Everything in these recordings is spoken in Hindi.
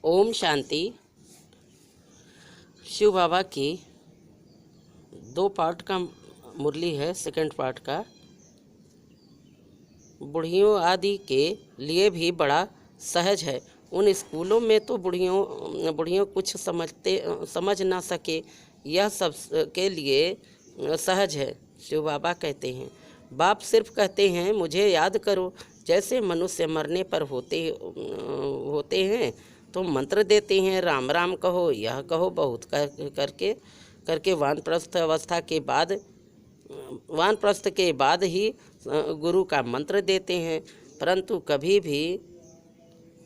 ओम शांति। शिव बाबा की 2 पार्ट का मुरली है। सेकंड पार्ट का बुढ़ियों आदि के लिए भी बड़ा सहज है। उन स्कूलों में तो बुढ़ियों कुछ समझ ना सके, यह सब के लिए सहज है। शिव बाबा कहते हैं, बाप सिर्फ कहते हैं मुझे याद करो। जैसे मनुष्य मरने पर होते हैं तो मंत्र देते हैं, राम राम कहो, यह कहो, बहुत करके वानप्रस्थ के बाद ही गुरु का मंत्र देते हैं।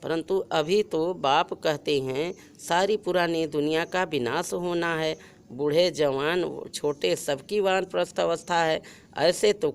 परंतु अभी तो बाप कहते हैं सारी पुरानी दुनिया का विनाश होना है। बूढ़े जवान छोटे सबकी वानप्रस्थ अवस्था है। ऐसे तो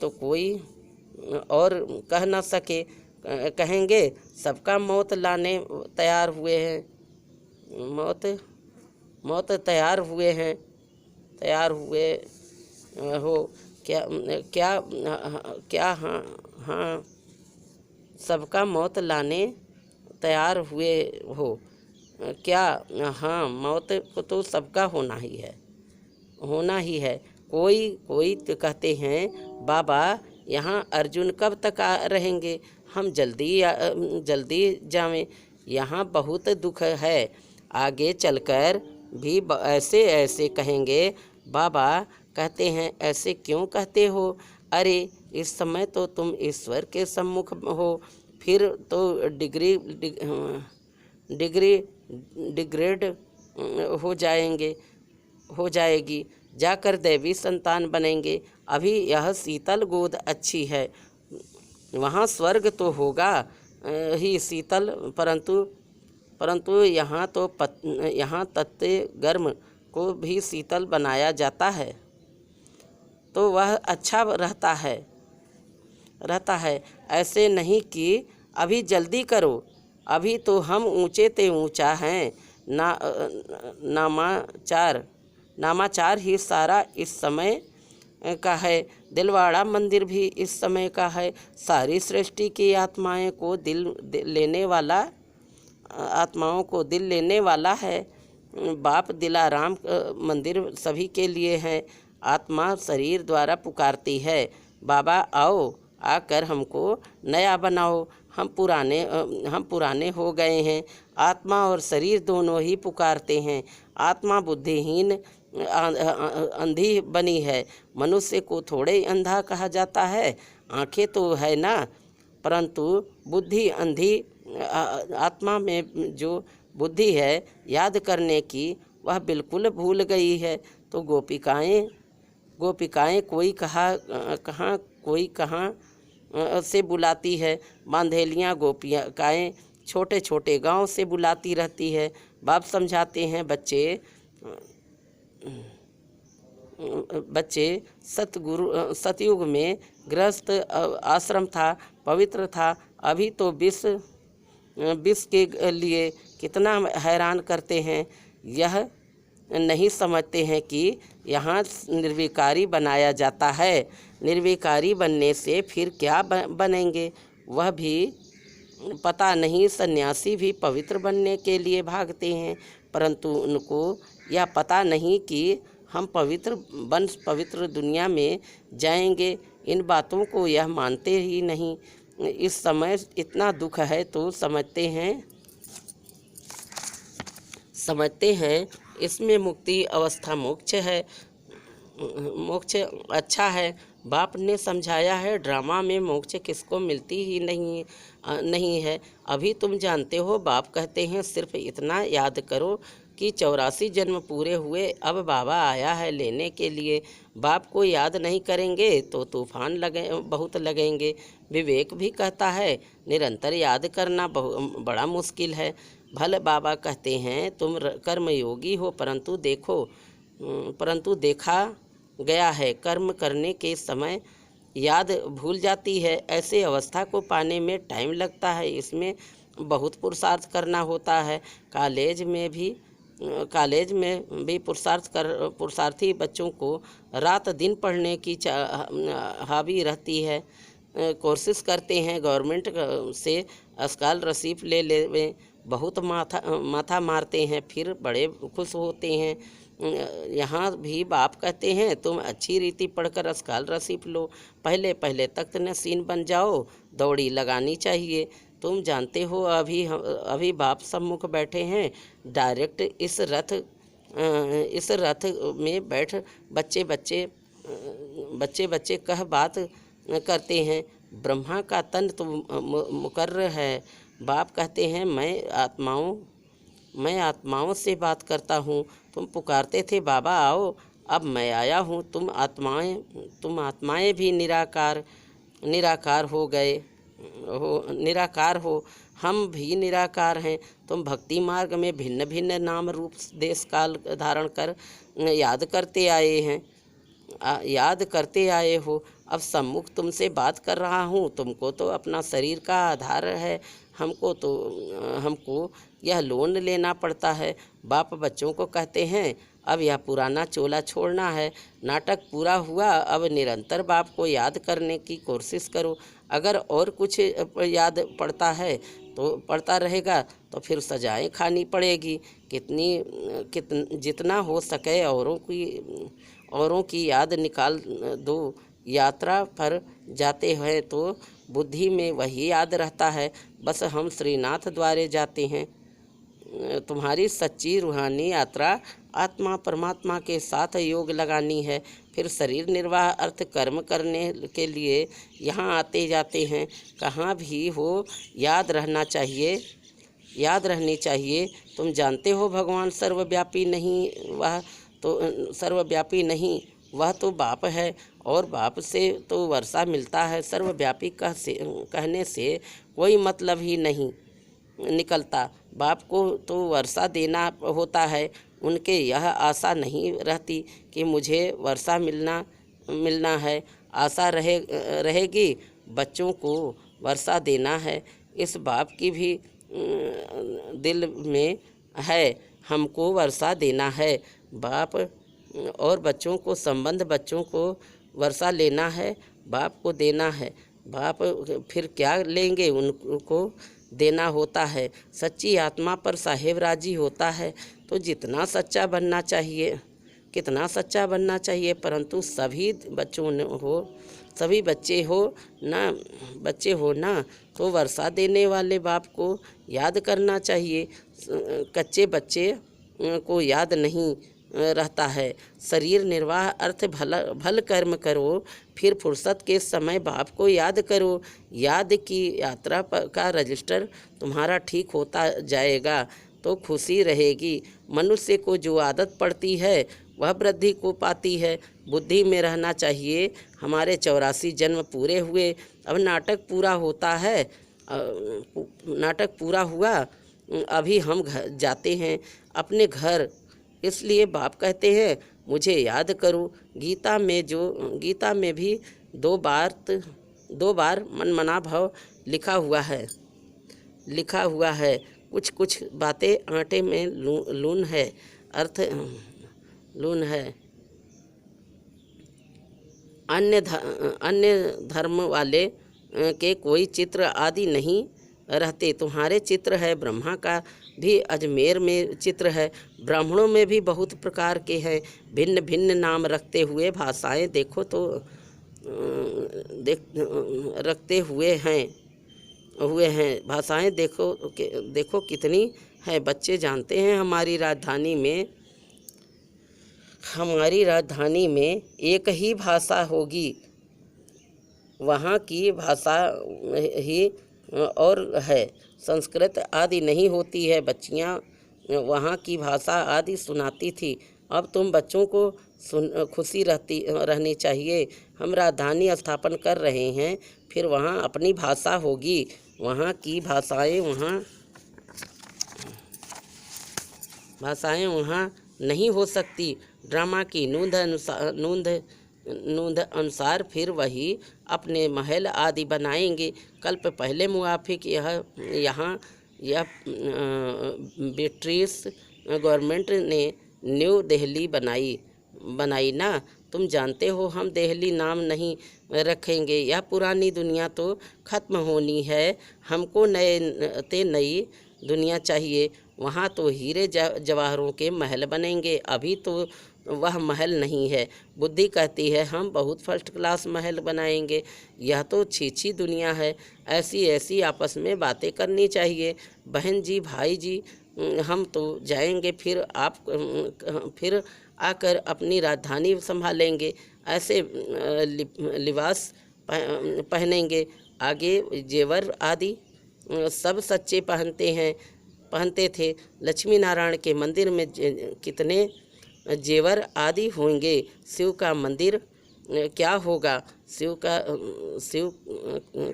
कोई और कह न सके। कहेंगे सबका मौत लाने तैयार हुए हैं, मौत तैयार हुए हो क्या हाँ सबका मौत लाने तैयार हुए हो क्या? हाँ, मौत को तो सबका होना ही है। कोई तो कहते हैं बाबा यहाँ अर्जुन कब तक रहेंगे, हम जल्दी जावें, यहाँ बहुत दुख है। आगे चलकर भी ऐसे कहेंगे। बाबा कहते हैं ऐसे क्यों कहते हो? अरे इस समय तो तुम ईश्वर के सम्मुख हो, फिर तो डिग्रेड हो जाएगी, जाकर दैवी संतान बनेंगे। अभी यह शीतल गोद अच्छी है, वहाँ स्वर्ग तो होगा ही शीतल, परंतु यहाँ तत्ते गर्म को भी शीतल बनाया जाता है तो वह अच्छा रहता है। ऐसे नहीं कि अभी जल्दी करो, अभी तो हम ऊंचे ते ऊंचा हैं। नामाचार ही सारा इस समय का है। दिलवाड़ा मंदिर भी इस समय का है। सारी सृष्टि की आत्माओं को दिल लेने वाला है। बाप दिलाराम मंदिर सभी के लिए है। आत्मा शरीर द्वारा पुकारती है, बाबा आओ, आकर हमको नया बनाओ। हम पुराने हो गए हैं। आत्मा और शरीर दोनों ही पुकारते हैं। आत्मा बुद्धिहीन अंधी बनी है। मनुष्य को थोड़े अंधा कहा जाता है, आंखें तो है ना, परंतु बुद्धि अंधी। आत्मा में जो बुद्धि है याद करने की, वह बिल्कुल भूल गई है। तो गोपिकाएं कोई कहाँ से बुलाती है। बांधेलियाँ गोपिकाएं छोटे छोटे गांव से बुलाती रहती है। बाप समझाते हैं, बच्चे सतयुग में गृहस्थ आश्रम था, पवित्र था। अभी तो विष के लिए कितना हैरान करते हैं। यह नहीं समझते हैं कि यहाँ निर्विकारी बनाया जाता है। निर्विकारी बनने से फिर क्या बनेंगे वह भी पता नहीं। सन्यासी भी पवित्र बनने के लिए भागते हैं, परंतु उनको यह पता नहीं कि हम पवित्र दुनिया में जाएंगे। इन बातों को यह मानते ही नहीं। इस समय इतना दुख है तो समझते हैं इसमें मुक्ति अवस्था मोक्ष अच्छा है। बाप ने समझाया है, ड्रामा में मोक्ष किसको मिलती ही नहीं है। अभी तुम जानते हो। बाप कहते हैं सिर्फ इतना याद करो कि 84 जन्म पूरे हुए, अब बाबा आया है लेने के लिए। बाप को याद नहीं करेंगे तो तूफान बहुत लगेंगे। विवेक भी कहता है निरंतर याद करना बड़ा मुश्किल है। भले बाबा कहते हैं तुम कर्मयोगी हो, परंतु देखा गया है कर्म करने के समय याद भूल जाती है। ऐसे अवस्था को पाने में टाइम लगता है, इसमें बहुत पुरुषार्थ करना होता है। कॉलेज में भी पुरुषार्थी बच्चों को रात दिन पढ़ने की हावी रहती है। कोशिश करते हैं गवर्नमेंट से स्कॉलरशिप ले ले, बहुत माथा मारते हैं, फिर बड़े खुश होते हैं। यहाँ भी बाप कहते हैं तुम अच्छी रीति पढ़कर स्कॉलरशिप लो, पहले पहले तख्त नशीन बन जाओ, दौड़ी लगानी चाहिए। तुम जानते हो अभी बाप सम्मुख बैठे हैं, डायरेक्ट इस रथ में बैठ बच्चे बच्चे कह बात करते हैं। ब्रह्मा का तन तो मुकर्रर है। बाप कहते हैं मैं आत्माओं से बात करता हूँ। तुम पुकारते थे बाबा आओ, अब मैं आया हूँ। तुम आत्माएं भी निराकार हो, हम भी निराकार हैं। तुम भक्ति मार्ग में भिन्न भिन्न नाम रूप देश काल धारण कर याद करते आए हो। अब सम्मुख तुमसे बात कर रहा हूँ। तुमको तो अपना शरीर का आधार है, हमको यह लोन लेना पड़ता है। बाप बच्चों को कहते हैं अब यह पुराना चोला छोड़ना है। नाटक पूरा हुआ, अब निरंतर बाप को याद करने की कोशिश करो। अगर और कुछ याद पड़ता रहेगा तो फिर सजाएं खानी पड़ेगी। जितना हो सके औरों की याद निकाल दो। यात्रा पर जाते हैं तो बुद्धि में वही याद रहता है, बस हम श्रीनाथ द्वारे जाते हैं। तुम्हारी सच्ची रूहानी यात्रा आत्मा परमात्मा के साथ योग लगानी है। फिर शरीर निर्वाह अर्थ कर्म करने के लिए यहाँ आते जाते हैं। कहाँ भी हो याद रहनी चाहिए। तुम जानते हो भगवान सर्वव्यापी नहीं, वह तो बाप है, और बाप से तो वर्षा मिलता है। सर्वव्यापी कहने से कोई मतलब ही नहीं निकलता। बाप को तो वर्षा देना होता है। उनके यह आशा नहीं रहती कि मुझे वर्षा मिलना है। आशा रहेगी बच्चों को वर्षा देना है। इस बाप की भी दिल में है, हमको वर्षा देना है। बाप और बच्चों को संबंध, बच्चों को वर्षा लेना है, बाप को देना है। बाप फिर क्या लेंगे, उनको देना होता है। सच्ची आत्मा पर साहेब राजी होता है। तो कितना सच्चा बनना चाहिए, परंतु सभी बच्चे हो ना तो वर्षा देने वाले बाप को याद करना चाहिए। कच्चे बच्चे को याद नहीं रहता है। शरीर निर्वाह अर्थ भल कर्म करो, फिर फुर्सत के समय बाप को याद करो। याद की यात्रा का रजिस्टर तुम्हारा ठीक होता जाएगा तो खुशी रहेगी। मनुष्य को जो आदत पड़ती है वह वृद्धि को पाती है। बुद्धि में रहना चाहिए हमारे 84 जन्म पूरे हुए, अब नाटक पूरा होता है। नाटक पूरा हुआ, अभी हम जाते हैं अपने घर। इसलिए बाप कहते हैं मुझे याद करो। गीता में भी दो बार मनमना भाव लिखा हुआ है। कुछ बातें आटे में लून है, अर्थ लून है। अन्य धर्म वाले के कोई चित्र आदि नहीं रहते। तुम्हारे चित्र है। ब्रह्मा का भी अजमेर में चित्र है। ब्राह्मणों में भी बहुत प्रकार के हैं, भिन्न भिन्न नाम रखते हुए भाषाएं रखते हुए हैं। भाषाएं देखो कितनी है। बच्चे जानते हैं हमारी राजधानी में एक ही भाषा होगी, वहाँ की भाषा ही और है। संस्कृत आदि नहीं होती है। बच्चियाँ वहाँ की भाषा आदि सुनाती थी। अब तुम बच्चों को खुशी रहनी चाहिए। हम राजधानी स्थापन कर रहे हैं, फिर वहाँ अपनी भाषा होगी। वहाँ की भाषाएं वहाँ नहीं हो सकती। ड्रामा की नूंद अनुसार फिर वही अपने महल आदि बनाएंगे। कल्प पहले मुआफिक यह ब्रिटिश गवर्नमेंट ने न्यू दिल्ली बनाई ना, तुम जानते हो हम देहली नाम नहीं रखेंगे। यह पुरानी दुनिया तो खत्म होनी है, हमको नई दुनिया चाहिए। वहाँ तो हीरे जवाहरों के महल बनेंगे, अभी तो वह महल नहीं है। बुद्धि कहती है हम बहुत फर्स्ट क्लास महल बनाएंगे। यह तो छीछी दुनिया है। ऐसी ऐसी आपस में बातें करनी चाहिए। बहन जी, भाई जी, हम तो जाएंगे, फिर आकर अपनी राजधानी संभालेंगे। ऐसे लिबास पहनेंगे, आगे जेवर आदि सब सच्चे पहनते थे। लक्ष्मी नारायण के मंदिर में कितने जेवर आदि होंगे। शिव का मंदिर क्या होगा। शिव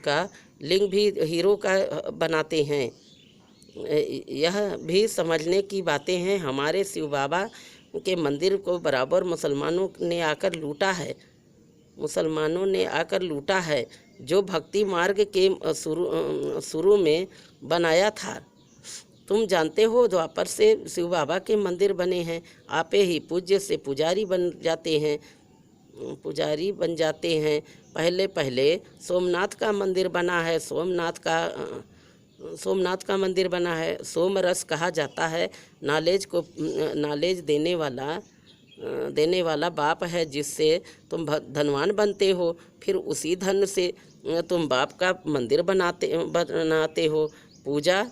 का लिंग भी हीरो का बनाते हैं। यह भी समझने की बातें हैं। हमारे शिव बाबा के मंदिर को बराबर मुसलमानों ने आकर लूटा है, जो भक्ति मार्ग के शुरू में बनाया था। तुम जानते हो द्वापर से शिव बाबा के मंदिर बने हैं। आपे ही पूज्य से पुजारी बन जाते हैं। पहले सोमनाथ का मंदिर बना है। सोमनाथ का मंदिर बना है। सोमरस कहा जाता है। नॉलेज देने वाला बाप है, जिससे तुम धनवान बनते हो। फिर उसी धन से तुम बाप का मंदिर बनाते हो। पूजा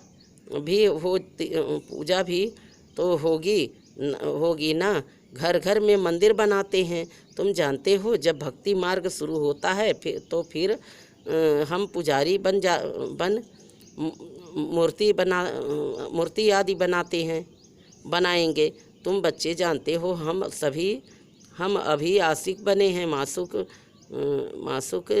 भी तो होगी ना। घर घर में मंदिर बनाते हैं। तुम जानते हो जब भक्ति मार्ग शुरू होता है फिर हम पुजारी बन मूर्ति आदि बनाएंगे। तुम बच्चे जानते हो हम अभी आशिक बने हैं। मासुक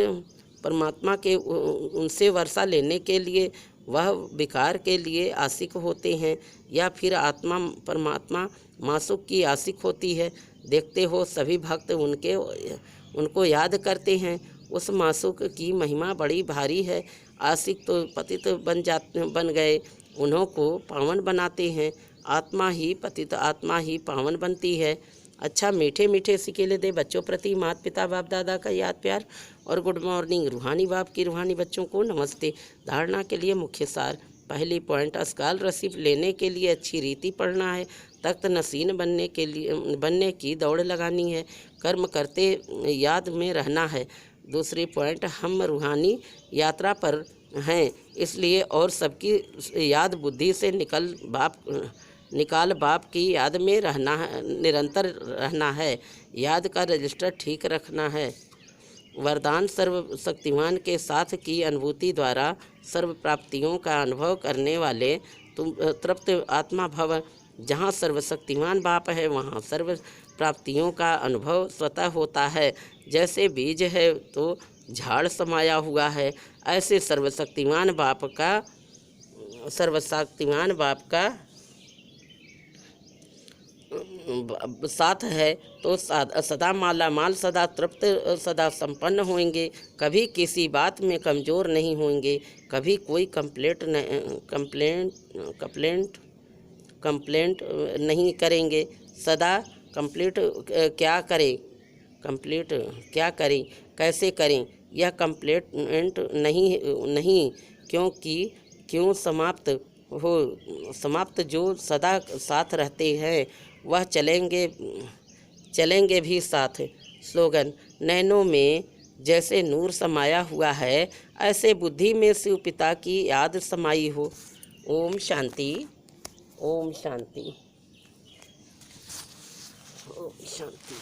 परमात्मा के उनसे वर्षा लेने के लिए वह विकार के लिए आशिक होते हैं, या फिर आत्मा परमात्मा मासुक की आशिक होती है। देखते हो सभी भक्त उनको याद करते हैं। उस मासुक की महिमा बड़ी भारी है। आशिक तो पतित बन गए, उन्हों को पावन बनाते हैं। आत्मा ही पावन बनती है। अच्छा, मीठे मीठे सिकेले दे बच्चों प्रति माता पिता बाप दादा का याद प्यार और गुड मॉर्निंग। रूहानी बाप की रूहानी बच्चों को नमस्ते। धारणा के लिए मुख्य सार। पहली पॉइंट, स्कॉलरशिप लेने के लिए अच्छी रीति पढ़ना है। तख्त नसीन बनने की दौड़ लगानी है। कर्म करते याद में रहना है। दूसरी पॉइंट, हम रूहानी यात्रा पर हैं, इसलिए और सबकी याद बुद्धि से निकाल बाप की याद में निरंतर रहना है। याद का रजिस्टर ठीक रखना है। वरदान, सर्वशक्तिमान के साथ की अनुभूति द्वारा सर्व प्राप्तियों का अनुभव करने वाले तुम तृप्त आत्मा भव। जहाँ सर्वशक्तिमान बाप है वहाँ सर्व प्राप्तियों का अनुभव स्वतः होता है। जैसे बीज है तो झाड़ समाया हुआ है, ऐसे सर्वशक्तिमान बाप का साथ है तो सदा माला माल, सदा तृप्त, सदा संपन्न होंगे। कभी किसी बात में कमज़ोर नहीं होंगे, कभी कोई कंप्लेंट नहीं करेंगे। सदा कंप्लीट कैसे करें, यह कंप्लेंट नहीं क्यों समाप्त जो सदा साथ रहते हैं वह चलेंगे भी साथ। स्लोगन, नैनों में जैसे नूर समाया हुआ है, ऐसे बुद्धि में शिव पिता की याद समाई हो। ओम शांति, ओम शांति, ओम शांति।